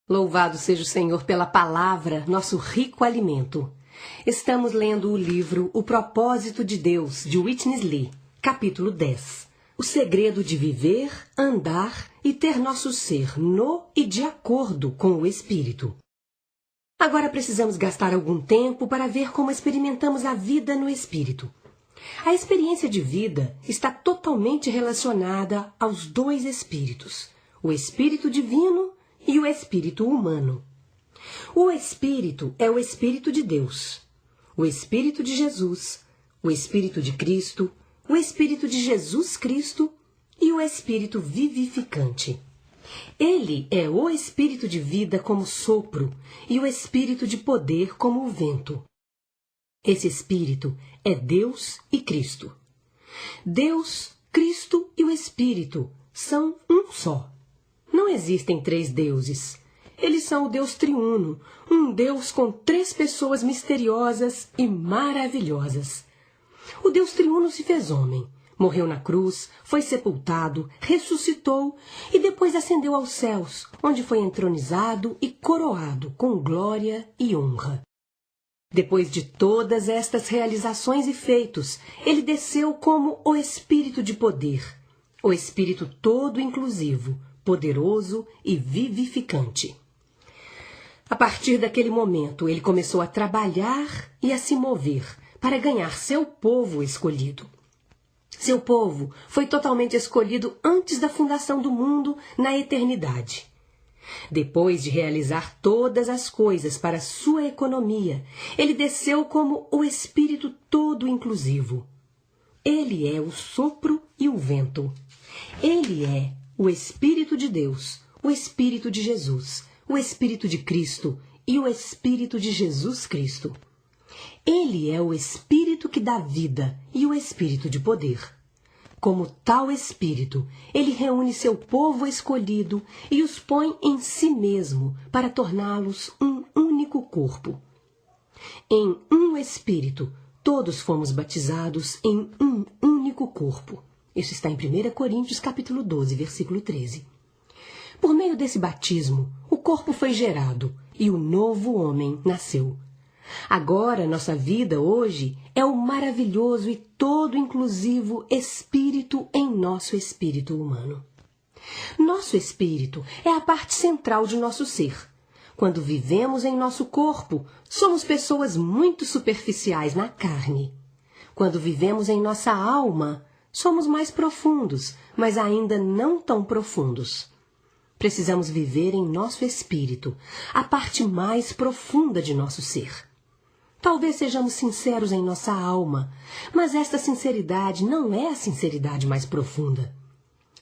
Louvado seja o Senhor pela palavra, nosso rico alimento. Estamos lendo o livro O Propósito de Deus, de Whitney Lee, capítulo 10. O segredo de viver, andar e ter nosso ser no e de acordo com o Espírito. Agora precisamos gastar algum tempo para ver como experimentamos a vida no Espírito. A experiência de vida está totalmente relacionada aos dois Espíritos, o Espírito Divino e o Espírito humano. O Espírito é o Espírito de Deus, o Espírito de Jesus, o Espírito de Cristo, o Espírito de Jesus Cristo e o Espírito vivificante. Ele é o Espírito de vida como sopro e o Espírito de poder como o vento. Esse Espírito é Deus e Cristo. Deus, Cristo e o Espírito são um só. Não existem três deuses. Eles são o Deus triuno, um Deus com três pessoas misteriosas e maravilhosas. O Deus triuno se fez homem, morreu na cruz, foi sepultado, ressuscitou e depois ascendeu aos céus, onde foi entronizado e coroado com glória e honra. Depois de todas estas realizações e feitos, ele desceu como o Espírito de poder, o Espírito todo inclusivo, poderoso e vivificante. A partir daquele momento, ele começou a trabalhar e a se mover para ganhar seu povo escolhido. Seu povo foi totalmente escolhido antes da fundação do mundo na eternidade. Depois de realizar todas as coisas para sua economia, ele desceu como o Espírito todo inclusivo. Ele é o sopro e o vento. Ele é o Espírito de Deus, o Espírito de Jesus, o Espírito de Cristo e o Espírito de Jesus Cristo. Ele é o Espírito que dá vida e o Espírito de poder. Como tal Espírito, ele reúne seu povo escolhido e os põe em si mesmo para torná-los um único corpo. Em um Espírito, todos fomos batizados em um único corpo. Isso está em 1 Coríntios capítulo 12, versículo 13. Por meio desse batismo, o corpo foi gerado e o novo homem nasceu. Agora, nossa vida hoje é o maravilhoso e todo inclusivo Espírito em nosso espírito humano. Nosso espírito é a parte central de nosso ser. Quando vivemos em nosso corpo, somos pessoas muito superficiais na carne. Quando vivemos em nossa alma, somos mais profundos, mas ainda não tão profundos. Precisamos viver em nosso espírito, a parte mais profunda de nosso ser. Talvez sejamos sinceros em nossa alma, mas esta sinceridade não é a sinceridade mais profunda.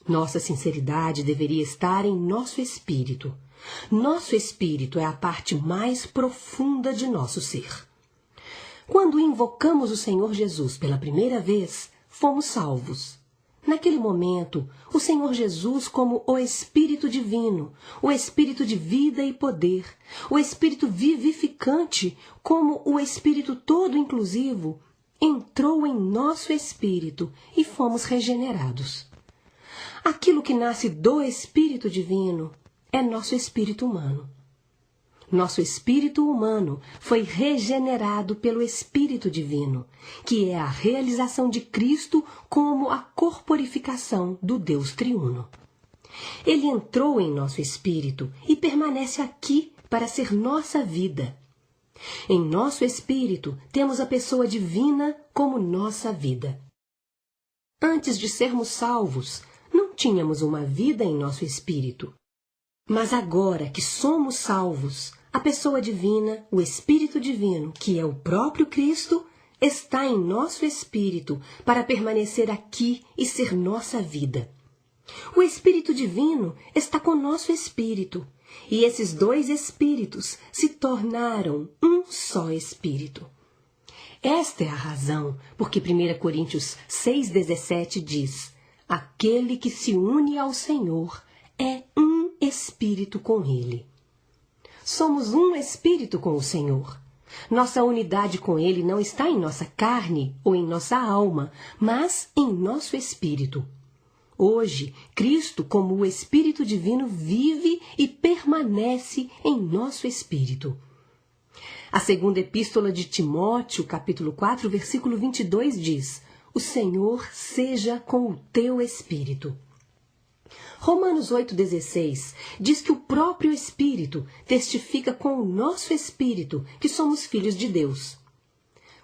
Nossa sinceridade deveria estar em nosso espírito. Nosso espírito é a parte mais profunda de nosso ser. Quando invocamos o Senhor Jesus pela primeira vez, fomos salvos. Naquele momento, o Senhor Jesus, como o Espírito Divino, o Espírito de vida e poder, o Espírito vivificante, como o Espírito todo inclusivo, entrou em nosso espírito e fomos regenerados. Aquilo que nasce do Espírito Divino é nosso espírito humano. Nosso espírito humano foi regenerado pelo Espírito Divino, que é a realização de Cristo como a corporificação do Deus triuno. Ele entrou em nosso espírito e permanece aqui para ser nossa vida. Em nosso espírito temos a pessoa divina como nossa vida. Antes de sermos salvos, não tínhamos uma vida em nosso espírito. Mas agora que somos salvos, a pessoa divina, o Espírito Divino, que é o próprio Cristo, está em nosso espírito para permanecer aqui e ser nossa vida. O Espírito Divino está com nosso espírito, e esses dois espíritos se tornaram um só espírito. Esta é a razão porque 1 Coríntios 6,17 diz: aquele que se une ao Senhor é um espírito com ele. Somos um espírito com o Senhor. Nossa unidade com ele não está em nossa carne ou em nossa alma, mas em nosso espírito. Hoje, Cristo, como o Espírito Divino, vive e permanece permanece em nosso espírito. A segunda epístola de Timóteo, capítulo 4, versículo 22 diz: o Senhor seja com o teu espírito. Romanos 8,16 diz que o próprio Espírito testifica com o nosso espírito que somos filhos de Deus.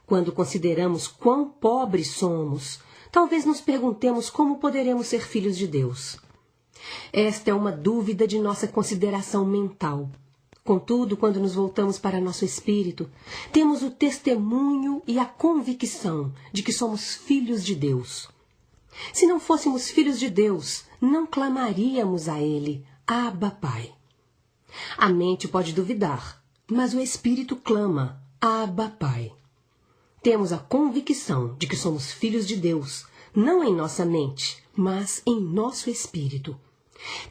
Quando consideramos quão pobres somos, talvez nos perguntemos como poderemos ser filhos de Deus. Esta é uma dúvida de nossa consideração mental. Contudo, quando nos voltamos para nosso espírito, temos o testemunho e a convicção de que somos filhos de Deus. Se não fôssemos filhos de Deus, não clamaríamos a Ele, Abba, Pai. A mente pode duvidar, mas o espírito clama, Abba, Pai. Temos a convicção de que somos filhos de Deus, não em nossa mente, mas em nosso espírito.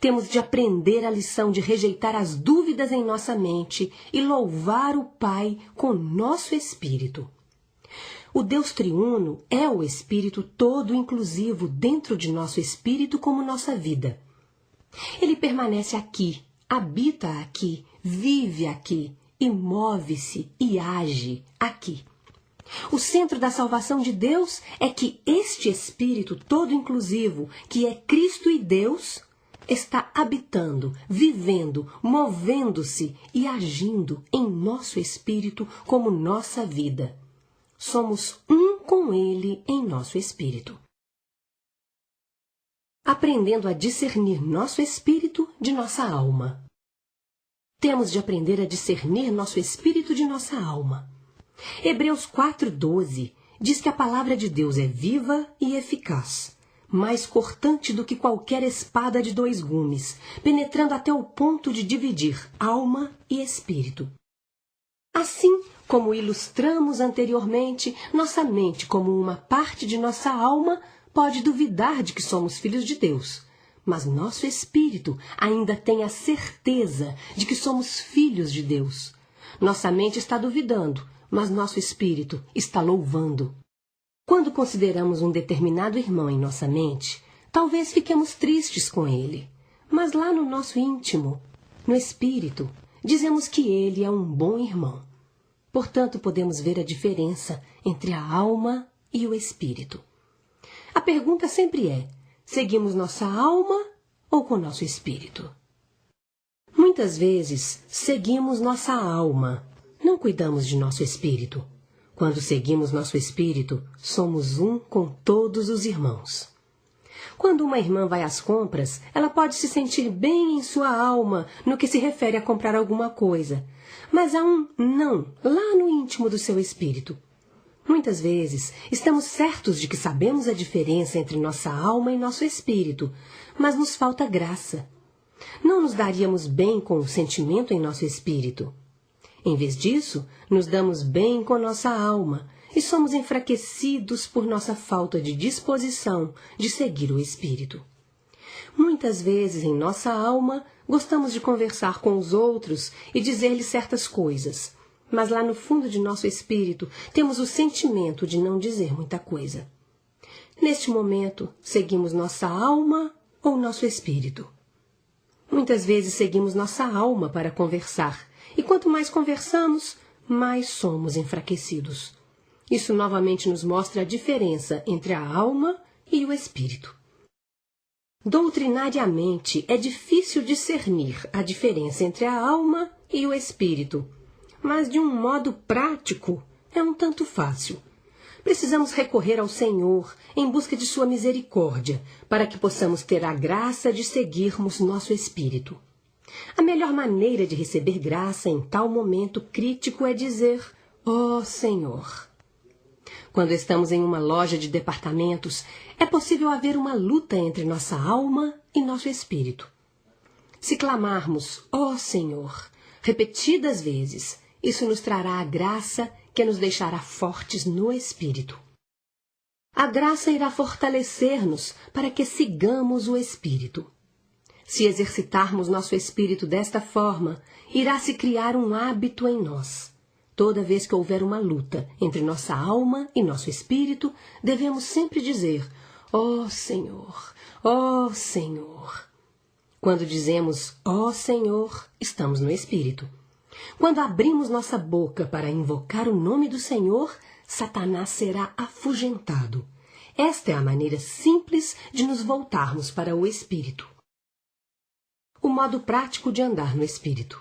Temos de aprender a lição de rejeitar as dúvidas em nossa mente e louvar o Pai com nosso espírito. O Deus triuno é o Espírito todo inclusivo dentro de nosso espírito como nossa vida. Ele permanece aqui, habita aqui, vive aqui e move-se e age aqui. O centro da salvação de Deus é que este Espírito todo inclusivo, que é Cristo e Deus, está habitando, vivendo, movendo-se e agindo em nosso espírito como nossa vida. Somos um com Ele em nosso espírito. Aprendendo a discernir nosso espírito de nossa alma. Temos de aprender a discernir nosso espírito de nossa alma. Hebreus 4,12 diz que a palavra de Deus é viva e eficaz, mais cortante do que qualquer espada de 2 gumes, penetrando até o ponto de dividir alma e espírito. Assim, como ilustramos anteriormente, nossa mente, como uma parte de nossa alma, pode duvidar de que somos filhos de Deus, mas nosso espírito ainda tem a certeza de que somos filhos de Deus. Nossa mente está duvidando, mas nosso espírito está louvando. Quando consideramos um determinado irmão em nossa mente, talvez fiquemos tristes com ele, mas lá no nosso íntimo, no espírito, dizemos que ele é um bom irmão. Portanto, podemos ver a diferença entre a alma e o espírito. A pergunta sempre é: seguimos nossa alma ou com nosso espírito? Muitas vezes, seguimos nossa alma, não cuidamos de nosso espírito. Quando seguimos nosso espírito, somos um com todos os irmãos. Quando uma irmã vai às compras, ela pode se sentir bem em sua alma no que se refere a comprar alguma coisa, mas há um não lá no íntimo do seu espírito. Muitas vezes, estamos certos de que sabemos a diferença entre nossa alma e nosso espírito, mas nos falta graça. Não nos daríamos bem com o sentimento em nosso espírito. Em vez disso, nos damos bem com nossa alma e somos enfraquecidos por nossa falta de disposição de seguir o espírito. Muitas vezes, em nossa alma, gostamos de conversar com os outros e dizer-lhes certas coisas, mas lá no fundo de nosso espírito temos o sentimento de não dizer muita coisa. Neste momento, seguimos nossa alma ou nosso espírito? Muitas vezes seguimos nossa alma para conversar, e quanto mais conversamos, mais somos enfraquecidos. Isso novamente nos mostra a diferença entre a alma e o espírito. Doutrinariamente, é difícil discernir a diferença entre a alma e o espírito, mas de um modo prático é um tanto fácil. Precisamos recorrer ao Senhor em busca de sua misericórdia, para que possamos ter a graça de seguirmos nosso espírito. A melhor maneira de receber graça em tal momento crítico é dizer: ó Senhor. Quando estamos em uma loja de departamentos, é possível haver uma luta entre nossa alma e nosso espírito. Se clamarmos, ó Senhor, repetidas vezes, isso nos trará a graça que nos deixará fortes no espírito. A graça irá fortalecer-nos para que sigamos o espírito. Se exercitarmos nosso espírito desta forma, irá se criar um hábito em nós. Toda vez que houver uma luta entre nossa alma e nosso espírito, devemos sempre dizer: ó Senhor, ó Senhor. Quando dizemos, ó Senhor, estamos no Espírito. Quando abrimos nossa boca para invocar o nome do Senhor, Satanás será afugentado. Esta é a maneira simples de nos voltarmos para o Espírito. O modo prático de andar no Espírito.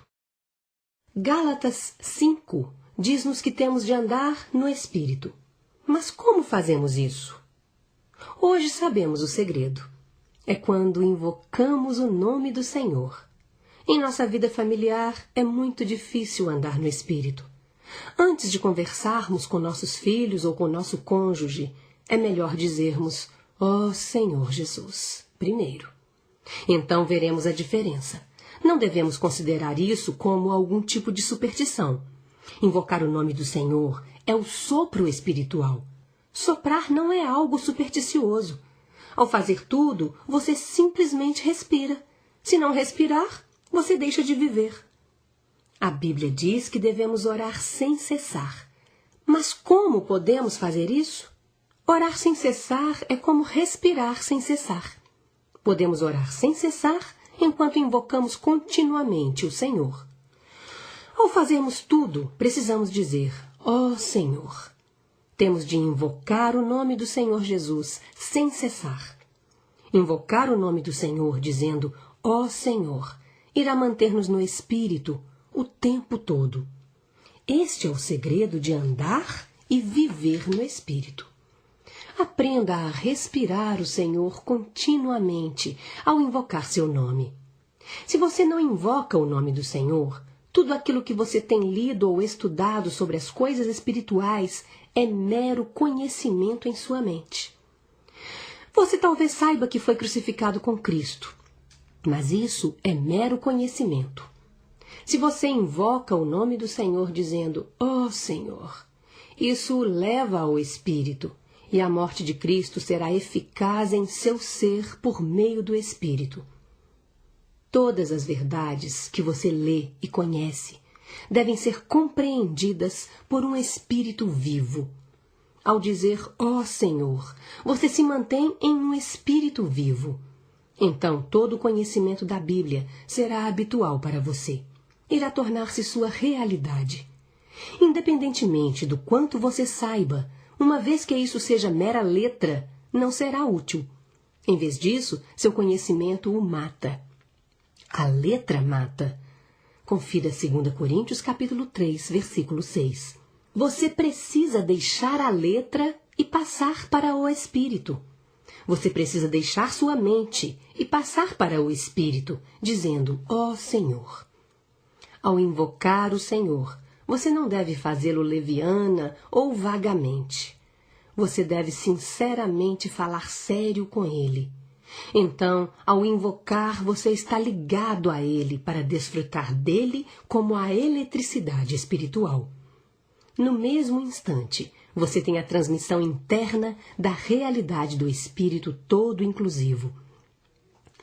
Gálatas 5 diz-nos que temos de andar no Espírito. Mas como fazemos isso? Hoje sabemos o segredo. É quando invocamos o nome do Senhor. Em nossa vida familiar é muito difícil andar no Espírito. Antes de conversarmos com nossos filhos ou com nosso cônjuge, é melhor dizermos, ó Senhor Jesus, primeiro. Então veremos a diferença. Não devemos considerar isso como algum tipo de superstição. Invocar o nome do Senhor é o sopro espiritual. Soprar não é algo supersticioso. Ao fazer tudo, você simplesmente respira. Se não respirar, você deixa de viver. A Bíblia diz que devemos orar sem cessar. Mas como podemos fazer isso? Orar sem cessar é como respirar sem cessar. Podemos orar sem cessar enquanto invocamos continuamente o Senhor. Ao fazermos tudo, precisamos dizer, ó Senhor. Temos de invocar o nome do Senhor Jesus sem cessar. Invocar o nome do Senhor dizendo, ó Senhor, irá manter-nos no Espírito o tempo todo. Este é o segredo de andar e viver no Espírito. Aprenda a respirar o Senhor continuamente ao invocar seu nome. Se você não invoca o nome do Senhor, tudo aquilo que você tem lido ou estudado sobre as coisas espirituais é mero conhecimento em sua mente. Você talvez saiba que foi crucificado com Cristo, mas isso é mero conhecimento. Se você invoca o nome do Senhor dizendo, ó Senhor, isso o leva ao Espírito, e a morte de Cristo será eficaz em seu ser por meio do Espírito. Todas as verdades que você lê e conhece devem ser compreendidas por um Espírito vivo. Ao dizer, ó Senhor, você se mantém em um Espírito vivo. Então, todo o conhecimento da Bíblia será habitual para você. Irá tornar-se sua realidade. Independentemente do quanto você saiba, uma vez que isso seja mera letra, não será útil. Em vez disso, seu conhecimento o mata. A letra mata. Confira 2 Coríntios capítulo 3, versículo 6. Você precisa deixar a letra e passar para o Espírito. Você precisa deixar sua mente e passar para o Espírito, dizendo, ó Senhor. Ao invocar o Senhor, você não deve fazê-lo leviana ou vagamente. Você deve sinceramente falar sério com Ele. Então, ao invocar, você está ligado a Ele para desfrutar dele como a eletricidade espiritual. No mesmo instante, você tem a transmissão interna da realidade do Espírito todo inclusivo.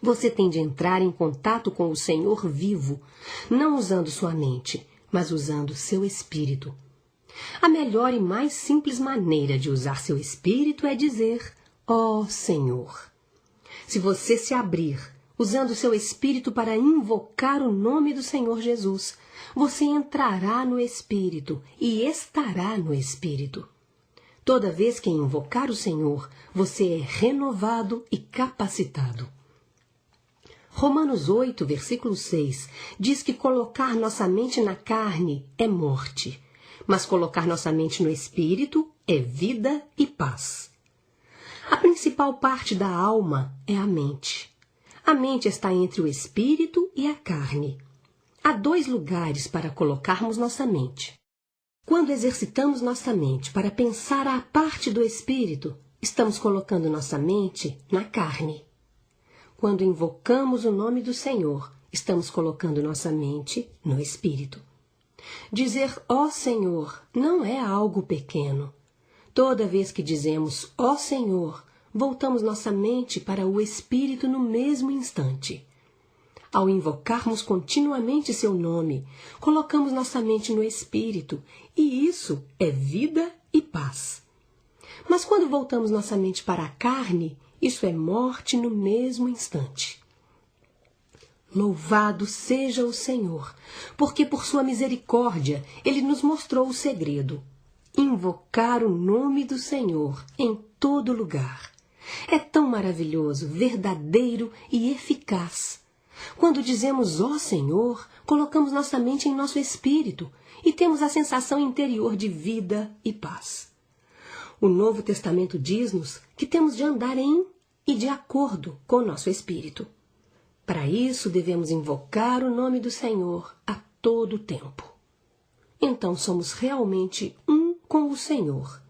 Você tem de entrar em contato com o Senhor vivo, não usando sua mente, mas usando seu Espírito. A melhor e mais simples maneira de usar seu Espírito é dizer, ó Senhor. Se você se abrir, usando seu Espírito para invocar o nome do Senhor Jesus, você entrará no Espírito e estará no Espírito. Toda vez que invocar o Senhor, você é renovado e capacitado. Romanos 8, versículo 6, diz que colocar nossa mente na carne é morte, mas colocar nossa mente no Espírito é vida e paz. A principal parte da alma é a mente. A mente está entre o Espírito e a carne. Há 2 lugares para colocarmos nossa mente. Quando exercitamos nossa mente para pensar à parte do Espírito, estamos colocando nossa mente na carne. Quando invocamos o nome do Senhor, estamos colocando nossa mente no Espírito. Dizer, ó Senhor, não é algo pequeno. Toda vez que dizemos, ó Senhor, voltamos nossa mente para o Espírito no mesmo instante. Ao invocarmos continuamente seu nome, colocamos nossa mente no Espírito, e isso é vida e paz. Mas quando voltamos nossa mente para a carne, isso é morte no mesmo instante. Louvado seja o Senhor, porque por sua misericórdia Ele nos mostrou o segredo. Invocar o nome do Senhor em todo lugar. É tão maravilhoso, verdadeiro e eficaz. Quando dizemos ó Senhor, colocamos nossa mente em nosso espírito e temos a sensação interior de vida e paz. O Novo Testamento diz-nos que temos de andar em e de acordo com o nosso espírito. Para isso, devemos invocar o nome do Senhor a todo tempo. Então, somos realmente um com o Senhor.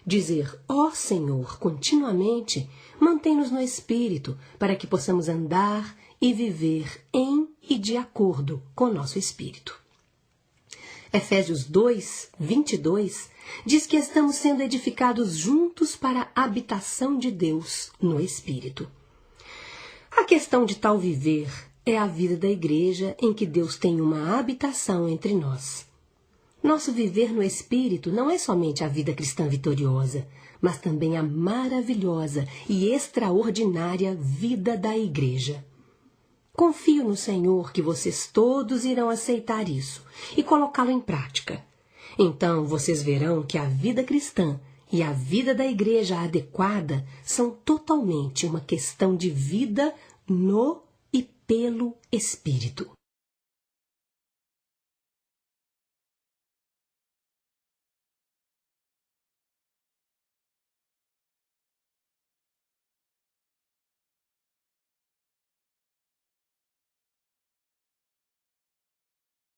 Dizer ó Senhor continuamente mantém-nos no espírito para que possamos andar e viver em e de acordo com nosso espírito. Efésios 2, 22 diz que estamos sendo edificados juntos para a habitação de Deus no espírito. A questão de tal viver é a vida da igreja em que Deus tem uma habitação entre nós. Nosso viver no Espírito não é somente a vida cristã vitoriosa, mas também a maravilhosa e extraordinária vida da igreja. Confio no Senhor que vocês todos irão aceitar isso e colocá-lo em prática. Então vocês verão que a vida cristã e a vida da igreja adequada são totalmente uma questão de vida no e pelo Espírito.